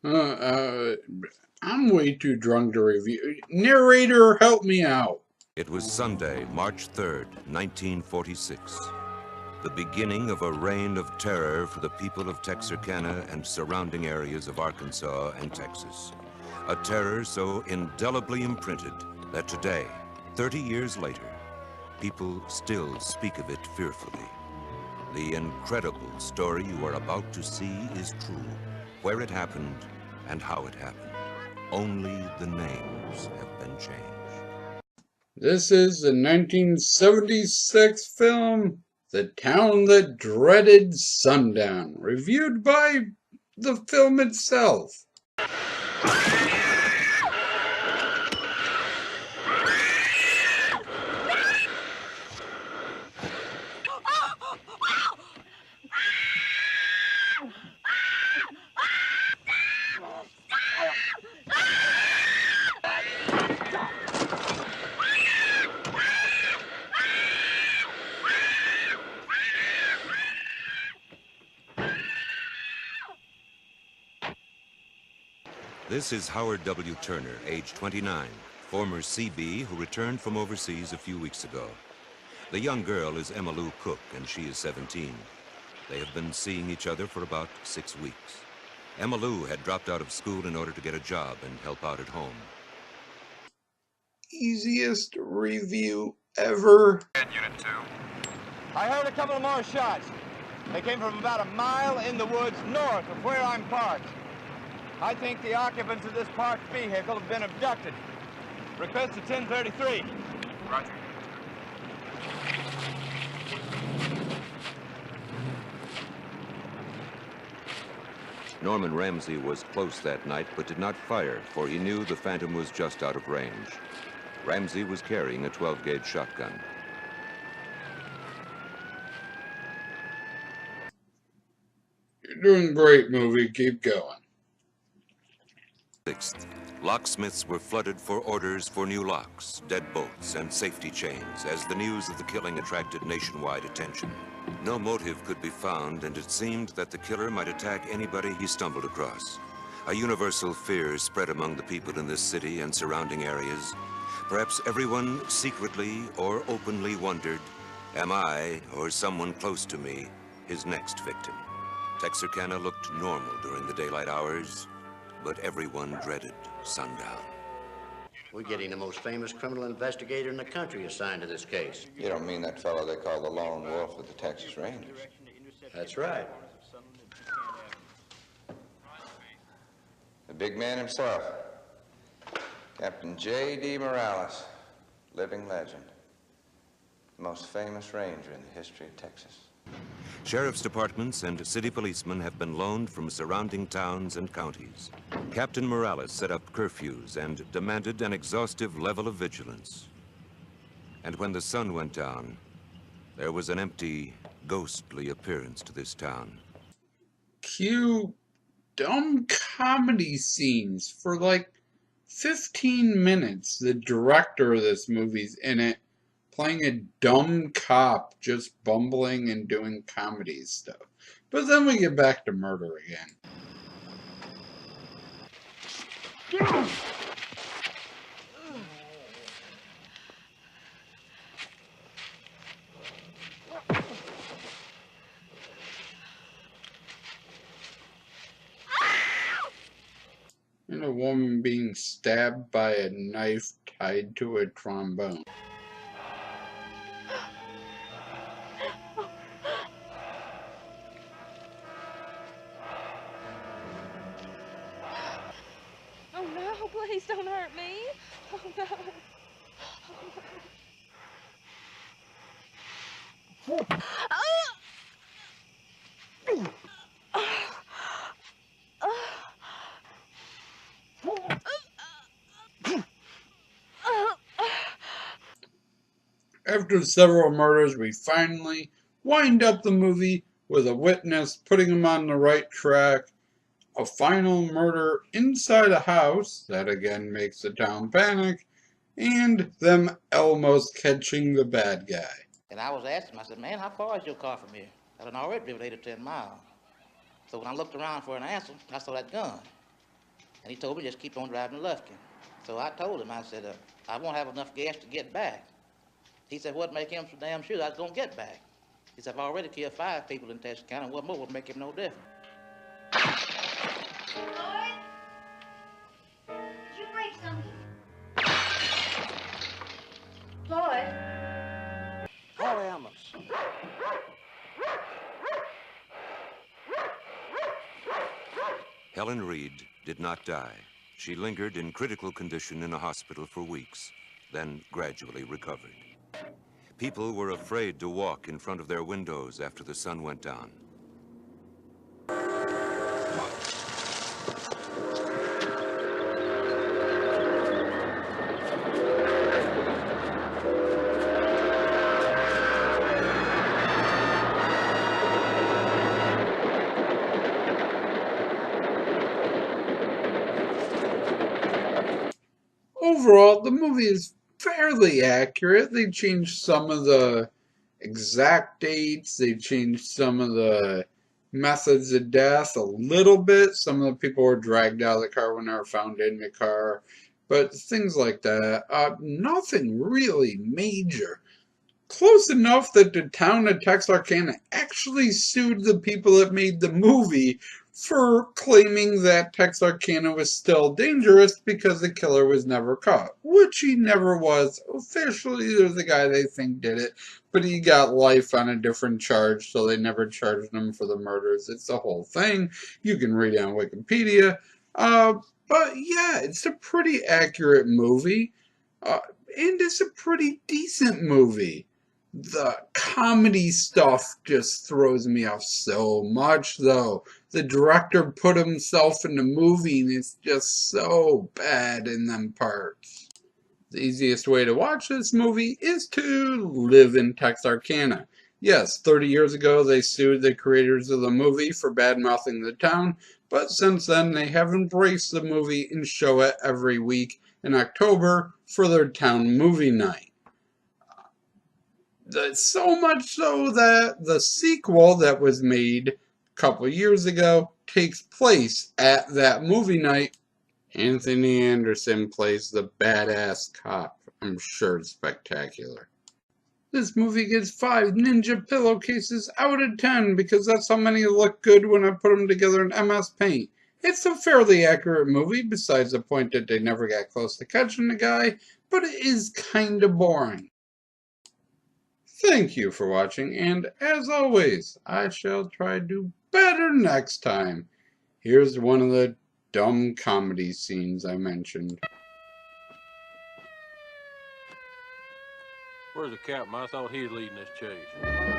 Uh, uh, I'm way too drunk to review. Narrator, help me out. It was Sunday, March 3rd, 1946. The beginning of a reign of terror for the people of Texarkana and surrounding areas of Arkansas and Texas. A terror so indelibly imprinted that today, 30 years later, people still speak of it fearfully. The incredible story you are about to see is true. Where it happened and how it happened. Only the names have been changed. This is the 1976 film, The Town That Dreaded Sundown, reviewed by the film itself. This is Howard W. Turner, age 29, former CB who returned from overseas a few weeks ago. The young girl is Emma Lou Cook, and she is 17. They have been seeing each other for about 6 weeks. Emma Lou had dropped out of school in order to get a job and help out at home. Easiest review ever. Unit 2. I heard a couple of more shots. They came from about a mile in the woods north of where I'm parked. I think the occupants of this parked vehicle have been abducted. Request to 1033. Roger. Norman Ramsey was close that night but did not fire, for he knew the Phantom was just out of range. Ramsey was carrying a 12-gauge shotgun. You're doing great, movie. Keep going. 6th, locksmiths were flooded for orders for new locks, deadbolts, and safety chains as the news of the killing attracted nationwide attention. No motive could be found, and it seemed that the killer might attack anybody he stumbled across. A universal fear spread among the people in this city and surrounding areas. Perhaps everyone secretly or openly wondered, am I, or someone close to me, his next victim? Texarkana looked normal during the daylight hours, but everyone dreaded sundown. We're getting the most famous criminal investigator in the country assigned to this case. You don't mean that fellow they call the Lone Wolf of the Texas Rangers? That's right. The big man himself, Captain J.D. Morales, living legend, the most famous ranger in the history of Texas. Sheriff's departments and city policemen have been loaned from surrounding towns and counties. Captain Morales set up curfews and demanded an exhaustive level of vigilance. And when the sun went down, there was an empty, ghostly appearance to this town. Cue dumb comedy scenes for like 15 minutes. The director of this movie's in it, playing a dumb cop, just bumbling and doing comedy stuff. But then we get back to murder again. And a woman being stabbed by a knife tied to a trombone. Oh no, please don't hurt me. Oh no. After several murders, we finally wind up the movie with a witness putting him on the right track. A final murder inside a house, that again makes the town panic, and them almost catching the bad guy. And I was asking him, I said, man, how far is your car from here? I had already driven 8 or 10 miles. So when I looked around for an answer, I saw that gun. And he told me just keep on driving to Lufkin. So I told him, I said, I won't have enough gas to get back. He said, what'd make him so damn sure I was gonna get back? He said, I've already killed 5 people in Texarkana, what more would make him no different? Lloyd? Did you break something? Lloyd? Call the ambulance. Helen Reed did not die. She lingered in critical condition in a hospital for weeks, then gradually recovered. People were afraid to walk in front of their windows after the sun went down. Overall, the movie is fairly accurate. They changed some of the exact dates. They changed some of the methods of death a little bit. Some of the people were dragged out of the car when they were found in the car. But things like that. Nothing really major. Close enough that the town of Texarkana actually sued the people that made the movie for claiming that Texarkana was still dangerous because the killer was never caught, which he never was. Officially, there's a guy they think did it, but he got life on a different charge, so they never charged him for the murders. It's the whole thing. You can read it on Wikipedia. But yeah, it's a pretty accurate movie, and it's a pretty decent movie. The comedy stuff just throws me off so much, though. The director put himself in the movie, and it's just so bad in them parts. The easiest way to watch this movie is to live in Texarkana. Yes, 30 years ago they sued the creators of the movie for bad-mouthing the town, but since then they have embraced the movie and show it every week in October for their town movie night. So much so that the sequel that was made a couple years ago takes place at that movie night. Anthony Anderson plays the badass cop. I'm sure it's spectacular. This movie gets 5 ninja pillowcases out of 10 because that's how many look good when I put them together in MS Paint. It's a fairly accurate movie, besides the point that they never got close to catching the guy, but it is kinda boring. Thank you for watching, and as always, I shall try to do better next time. Here's one of the dumb comedy scenes I mentioned. Where's the captain? I thought he was leading this chase.